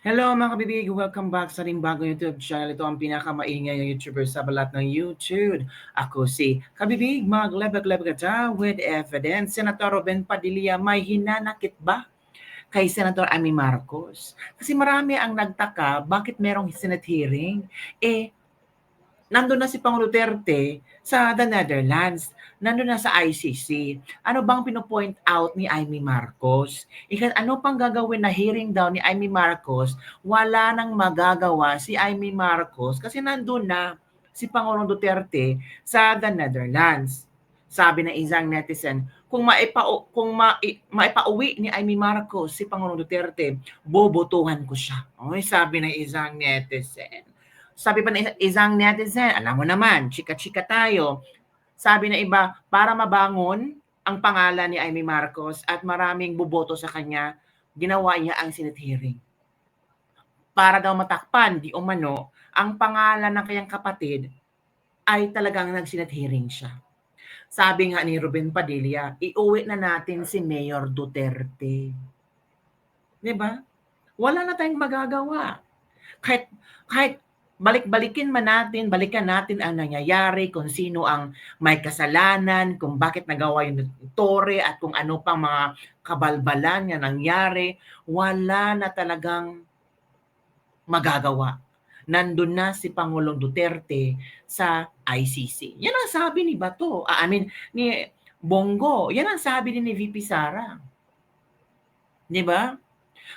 Hello mga kabibig! Welcome back sa ring bagong YouTube channel. Ito ang pinakamaingay na YouTuber sa balat ng YouTube. Ako si Kabibig, maglebag-lebag ka with evidence. Senator Ruben Padilla, may hinanakit ba kay Senator Amy Marcos? Kasi marami ang nagtaka, bakit merong Senate hearing? Nandun na si Pangulong Duterte sa the Netherlands, nandun na sa ICC. Ano bang pino-point out ni Amy Marcos? Ano pang gagawin na hearing daw ni Amy Marcos? Wala nang magagawa si Amy Marcos kasi nandun na si Pangulong Duterte sa the Netherlands. Sabi ng isang netizen, maipauwi ni Amy Marcos si Pangulong Duterte, bobotohan ko siya. Oy, sabi ng isang netizen. Sabi pa ng isang netizen, alam mo naman, chika-chika tayo. Sabi na iba, para mabangon ang pangalan ni Amy Marcos at maraming boboto sa kanya, ginawa niya ang Senate hearing. Para daw matakpan, di umano, ang pangalan ng kanyang kapatid ay talagang nag-Senate hearing siya. Sabi nga ni Ruben Padilla, iuwi na natin si Mayor Duterte. Diba? Wala na tayong magagawa. Kahit balikan natin ang nangyayari, kung sino ang may kasalanan, kung bakit nagawa yung Torre at kung ano pang mga kabalbalan na nangyari, wala na talagang magagawa. Nandun na si Pangulong Duterte sa ICC. Yan ang sabi ni Bato. Ni Bongo. Yan ang sabi din ni VP Sara. Di ba?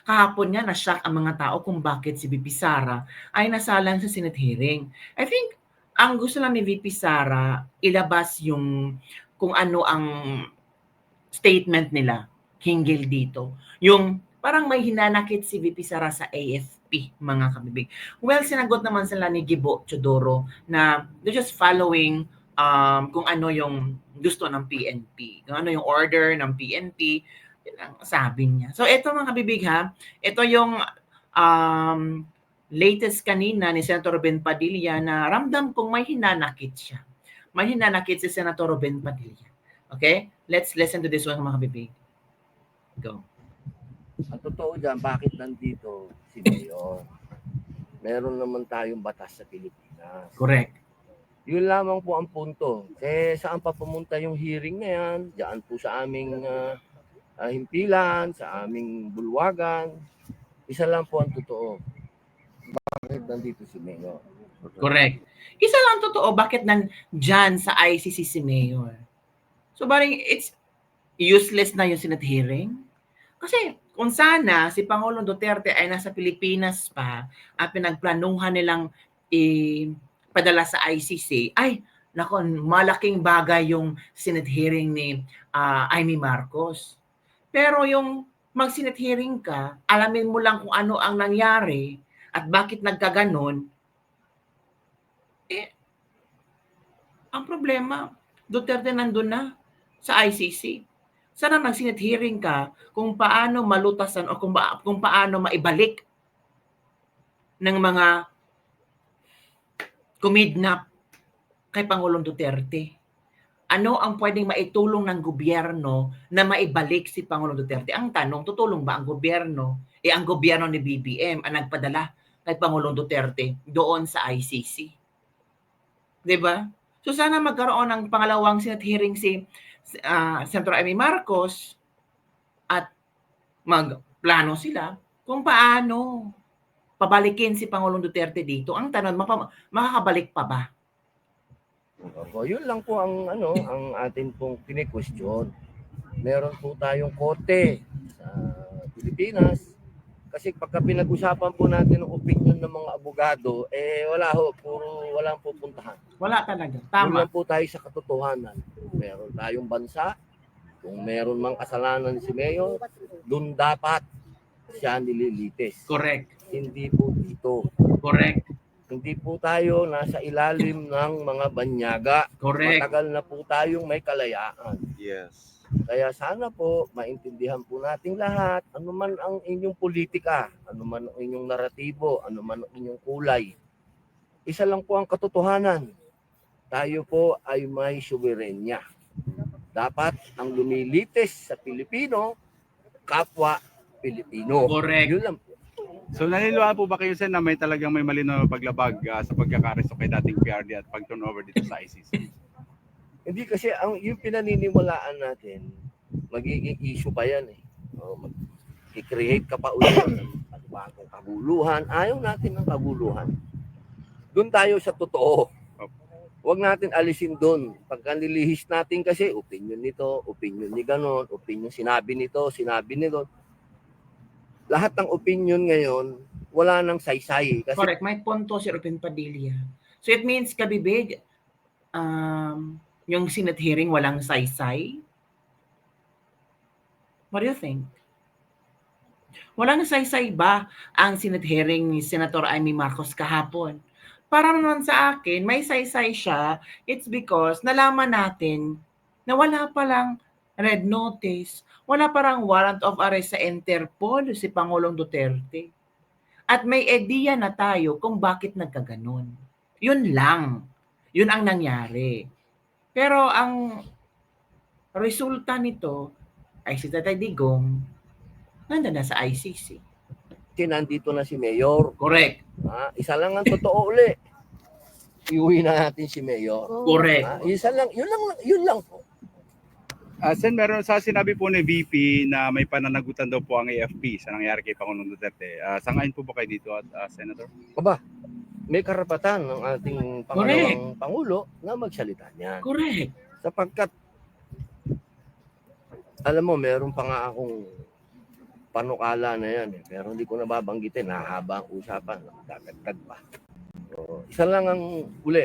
Kahapon nga na-shock ang mga tao kung bakit si VP Sara ay nasalang sa Senate hearing. I think ang gusto lang ni VP Sara ilabas yung kung ano ang statement nila hinggil dito. Yung parang may hinanakit si VP Sara sa AFP, mga kabibig. Well, sinagot naman sila ni Gibo Chodoro na they're just following kung ano yung gusto ng PNP, kung ano yung order ng PNP, yun ang sabi niya. So ito mga kabibig ha, ito yung latest kanina ni Senator Ruben Padilla na ramdam kong may hinanakit siya. May hinanakit si Senator Ruben Padilla. Okay? Let's listen to this one mga kabibig. Go. Ang totoo dyan, bakit nandito si Mayor? Meron naman tayong batas sa Pilipinas. Correct. Yun lamang po ang punto. Saan pa pumunta yung hearing na yan? Diyan po sa aming himpilan, sa aming bulwagan. Isa lang po ang totoo. Bakit nandito si Mayor? Correct. Isa lang totoo, bakit nandyan sa ICC si Mayor? So, parang it's useless na yung Senate hearing. Kasi kung sana si Pangulong Duterte ay nasa Pilipinas pa at pinagplanuhan nilang ipadala sa ICC, ay, nako, malaking bagay yung Senate hearing ni Amy Marcos. Pero yung mag-Senate hearing ka, alamin mo lang kung ano ang nangyari at bakit nagkaganon, ang problema, Duterte nandun na sa ICC. Sana mag-Senate hearing ka kung paano malutasan o kung paano maibalik ng mga kumidnap kay Pangulong Duterte. Ano ang pwedeng maitulong ng gobyerno na maibalik si Pangulong Duterte? Ang tanong, tutulong ba ang gobyerno? Ang gobyerno ni BBM ang nagpadala kay Pangulong Duterte doon sa ICC. Diba? So sana magkaroon ng pangalawang Senate hearing si Senator Amy Marcos at magplano sila kung paano pabalikin si Pangulong Duterte dito. Ang tanong, makakabalik pa ba? Opo, yun lang po ang ang atin pong kine-question. Meron po tayong korte sa Pilipinas. Kasi pagka pinag-usapan po natin ang opinion ng mga abogado, walang pupuntahan. Wala talaga. Tama. Doon po tayo sa katotohanan. Meron tayong bansa, kung meron mang kasalanan si Mayor, doon dapat siya nililitis. Correct. Hindi po dito. Correct. Hindi po tayo nasa ilalim ng mga banyaga. Correct. Matagal na po tayong may kalayaan. Yes. Kaya sana po maintindihan po nating lahat, ano man ang inyong politika, ano man ang inyong naratibo, ano man ang inyong kulay. Isa lang po ang katotohanan. Tayo po ay may soberenya. Dapat ang lumilitis sa Pilipino, kapwa Pilipino. Correct. Yun lang po. So naniniwala po ba kayo Sen na may talagang may malinaw na paglabag sa pagkakaresto kay dating PRD at pag-turnover dito sa ICC? Hindi kasi yung pinaniniwalaan natin, magiging issue pa yan eh. I-create ka pa ulit ng bagong kaguluhan. Ayaw natin ng kaguluhan. Doon tayo sa totoo. Huwag natin alisin doon. Pagka nilihis natin kasi, opinion nito, opinion ni ganon, opinion sinabi nito, sinabi nito. Lahat ng opinion ngayon, wala nang saysay. Kasi Correct. May punto si Ruben Padilla. So it means, Kabibig, yung Senate hearing walang saysay? What do you think? Walang saysay ba ang Senate hearing ni Senator Amy Marcos kahapon? Para naman sa akin, may saysay siya. It's because nalaman natin na wala palang red notice, wala parang warrant of arrest sa Interpol si Pangulong Duterte. At may idea na tayo kung bakit nagkaganon. Yun lang. Yun ang nangyari. Pero ang resulta nito ay si Tatay Digong nandun na sa ICC. nandito na si Mayor. Correct. Isa lang ang totoo uli. Iuwi na natin si Mayor. Correct. Isa lang, yun lang po. Sen, meron sa sinabi po ni VP na may pananagutan daw po ang AFP sa nangyari kay Pangulong Duterte. Sangayon po ba kayo dito at Senator? Aba, may karapatan ng ating pangalawang Pangulo na magsalita niyan. Correct. Sapagkat, alam mo, meron pa nga akong panukala na yan. Pero hindi ko nababanggitin. Nahaba ang usapan. Dagdag pa. So, isa lang ang uli.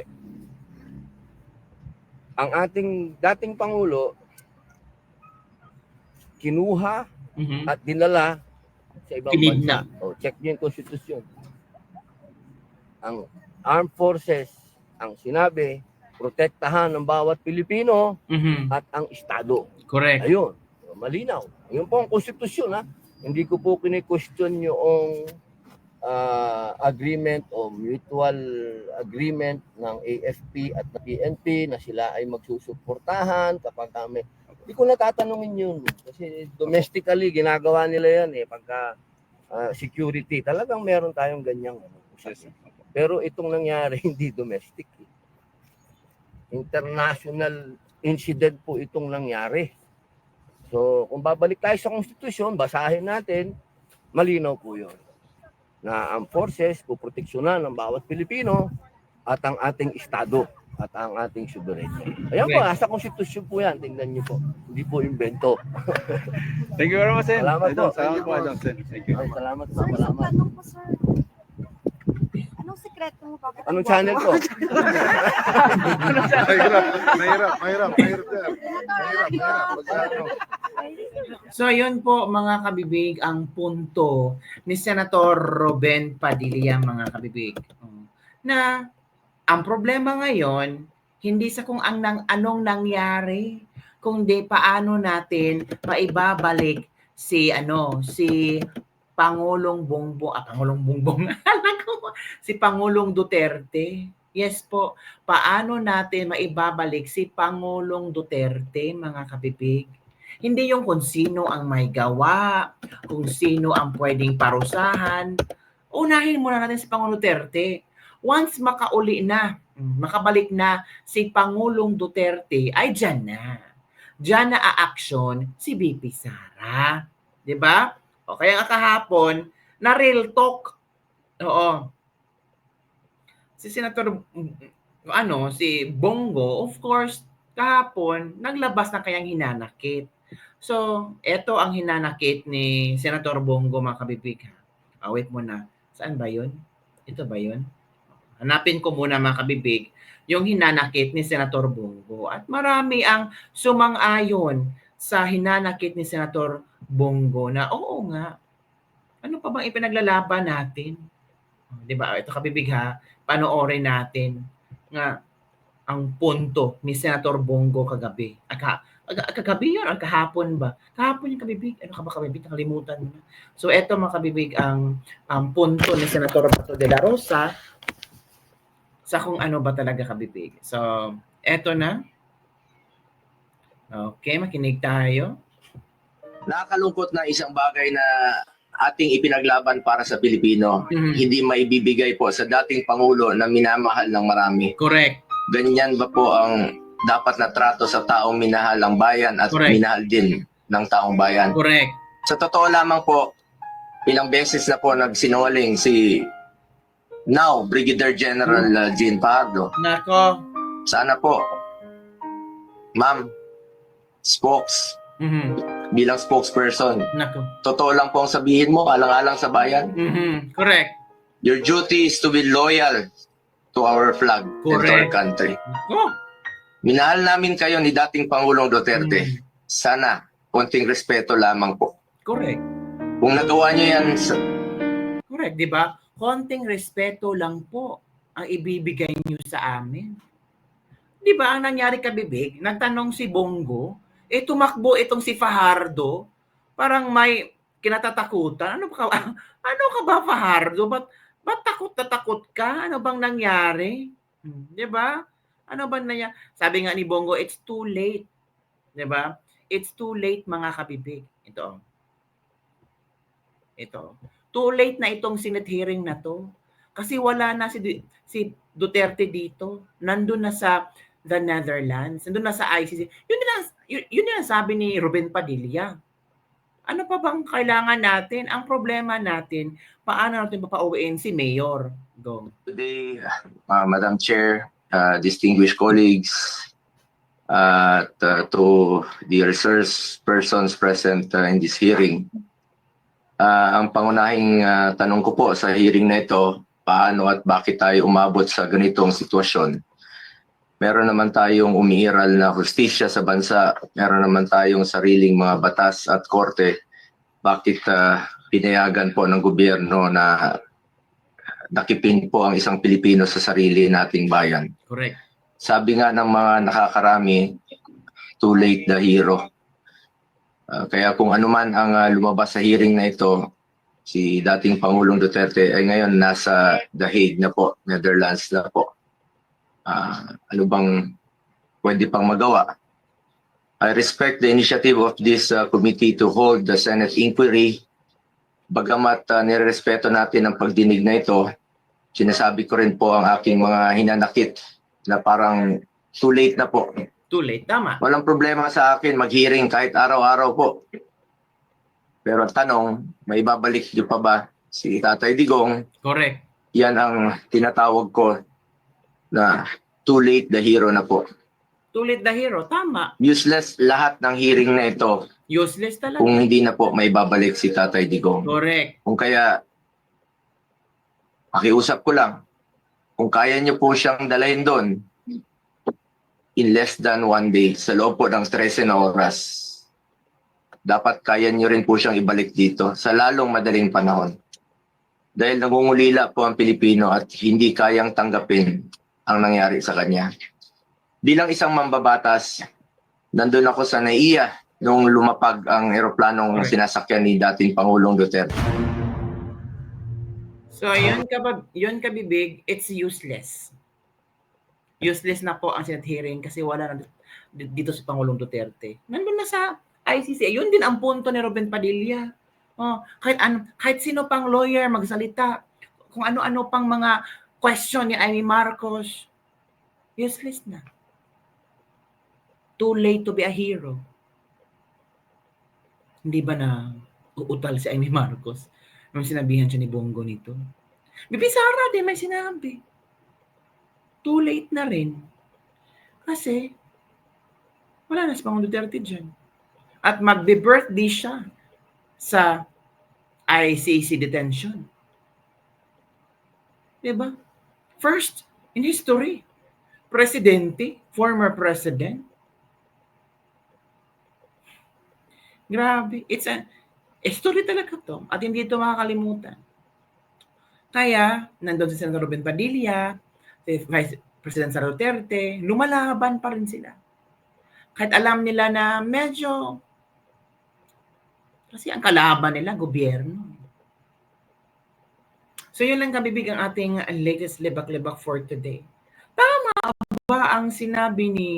Ang ating dating Pangulo, kinuha at dinala sa ibang bansa. Check niyo yung konstitusyon. Ang armed forces, ang sinabi, protektahan ng bawat Pilipino at ang Estado. Correct. Ayun, malinaw. Yun po ang konstitusyon ha. Hindi ko po kini-question yung agreement o mutual agreement ng AFP at ng PNP na sila ay magsusuportahan kapag kami. Hindi ko natatanungin yun. Kasi domestically, ginagawa nila yan pagka security. Talagang meron tayong ganyang usapan. Pero itong nangyari, hindi domestic. International incident po itong nangyari. So, kung babalik tayo sa konstitusyon, basahin natin, malinaw po yun. Na ang forces, puproteksyonan ng bawat Pilipino at ang ating Estado at ang ating soberanya. Ayan po, sa konstitusyon po yan. Tingnan niyo po. Hindi po invento. Thank you very much, Sen. Salamat po. Salamat po, Sen. Thank you. Ay, salamat po. Sir, isang Salamat. tanong po, sir. Anong sekreto mo? Bakit Anong channel po? Mahirap. So yun po mga kabibig ang punto ni Senator Ruben Padilla mga kabibig. Na ang problema ngayon hindi sa kung anong nangyari kundi paano natin maibabalik si Pangulong Bongbong si Pangulong Duterte. Yes po, paano natin maibabalik si Pangulong Duterte mga kabibig? Hindi yung kung sino ang may gawa, kung sino ang pwedeng parusahan. Unahin muna natin si Pangulong Duterte. Once makabalik na si Pangulong Duterte, ay dyan na. Dyan na a-action si BP Sara. Diba? O kaya kahapon, na real talk. Oo. Si Senator, si Bongo, of course, kahapon, naglabas na kayang hinanakit. So, eto ang hinanakit ni Senator Bongo, mga kabibig. Wait muna. Saan ba yun? Ito ba yun? Hanapin ko muna, mga kabibig, yung hinanakit ni Senator Bongo. At marami ang sumang-ayon sa hinanakit ni Senator Bongo na, oo nga, ano pa bang ipinaglalaban natin? Diba? Ito kabibig ha, panoorin natin nga ang punto ni Senator Bongo kagabi. Kagabi yun or kahapon ba? Kahapon yung kabibig. Ano ka ba kabibig? Nakalimutan mo na. So eto mga kabibig ang punto ni Senator Bato de la Rosa sa kung ano ba talaga kabibig. So eto na. Okay, makinig tayo. Nakakalungkot na isang bagay na ating ipinaglaban para sa Pilipino, hindi maibibigay po sa dating Pangulo na minamahal ng marami. Correct. Ganyan ba po ang dapat na trato sa taong minahal ang bayan at Correct. minahal din ng taong bayan? Correct. Sa totoo lamang po, ilang beses na po nagsinungaling si now Brigadier General Jean Pardo. Nako. Sana po, ma'am, spokes, bilang spokesperson, Nako. totoo lang po ang sabihin mo, alang-alang sa bayan. Correct. Your duty is to be loyal to our flag and to our Correct. country. Nako. Minahal namin kayo ni dating Pangulong Duterte. Sana, konting respeto lamang po. Correct. Kung nagawa niyo yan, Correct, di ba? Konting respeto lang po ang ibibigay niyo sa amin. Di ba ang nangyari kabibig? Nagtanong si Bongo, tumakbo itong si Fajardo, parang may kinatatakutan. Ano ka ba Fajardo? Ba't takot na takot ka? Ano bang nangyari? Di ba? Ano bang nangyari? Sabi nga ni Bongo, it's too late. Di ba? It's too late mga kabibig. Ito. Too late na itong Senate hearing na to. Kasi wala na si Duterte dito. Nandun na sa the Netherlands. Nandun na sa ICC. Yun na sabi ni Ruben Padilla. Ano pa bang kailangan natin? Ang problema natin, paano natin papauwiin si Mayor? Go. today, Madam Chair, distinguished colleagues, at to the resource persons present in this hearing. Ang pangunahing tanong ko po sa hearing na ito, paano at bakit tayo umabot sa ganitong sitwasyon? Meron naman tayong umiiral na hustisya sa bansa, meron naman tayong sariling mga batas at korte. Bakit pinayagan po ng gobyerno na nakipin po ang isang Pilipino sa sarili nating bayan? Correct. Sabi nga ng mga nakakarami, too late the hero. Kaya kung ano man ang lumabas sa hearing na ito, si dating Pangulong Duterte ay ngayon nasa The Hague na po, Netherlands na po. Ano bang pwede pang magawa? I respect the initiative of this committee to hold the Senate inquiry. Bagamat nirerespeto natin ang pagdinig na ito, sinasabi ko rin po ang aking mga hinanakit na parang too late na po. Too late, tama. Walang problema sa akin mag-hearing kahit araw-araw po. Pero ang tanong, may babalik niyo pa ba si Tatay Digong? Correct. Yan ang tinatawag ko na too late the hero na po. Too late the hero, tama. Useless lahat ng hearing na ito Useless talaga. kung hindi na po may babalik si Tatay Digong. Correct. Kung kaya, pakiusap ko lang, kung kaya niyo po siyang dalahin doon, in less than 1 day, sa loob po ng 13 na oras, dapat kaya niyo rin po siyang ibalik dito sa lalong madaling panahon. Dahil nangungulila po ang Pilipino at hindi kayang tanggapin ang nangyari sa kanya. Bilang isang mambabatas, nandun ako sa NAIA nung lumapag ang eroplanong sinasakyan ni dating Pangulong Duterte. So, yun kabibig, it's useless. Useless na po ang Senate hearing kasi wala na dito si Pangulong Duterte. Nandun na sa ICC. Yun din ang punto ni Ruben Padilla. Kahit sino pang lawyer magsalita, kung ano-ano pang mga question ni Amy Marcos, useless na. Too late to be a hero. Hindi ba na uutal si Amy Marcos nung sinabihan siya ni Bongo nito? Bibi Sara din may sinabi. Too late na rin. Kasi, wala na si Pangulong Duterte dyan. At magbe-birthday siya sa ICC detention. Diba? First in history, presidente, former president. Grabe. It's a story talaga to. At hindi ito makakalimutan. Kaya, nandun si Senator Ruben Padilla, si Vice President Sara Duterte, lumalaban pa rin sila. Kahit alam nila na medyo, kasi ang kalaban nila, gobyerno. So yun lang kabibig ang ating latest libak-libak for today. Tama ba ang sinabi ni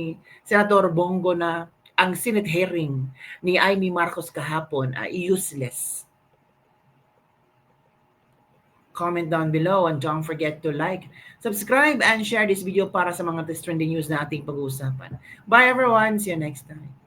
Senator Bongo na ang Senate hearing ni Amy Marcos kahapon ay useless? comment down below and don't forget to like, subscribe, and share this video para sa mga trending news na ating pag-uusapan. Bye everyone! See you next time.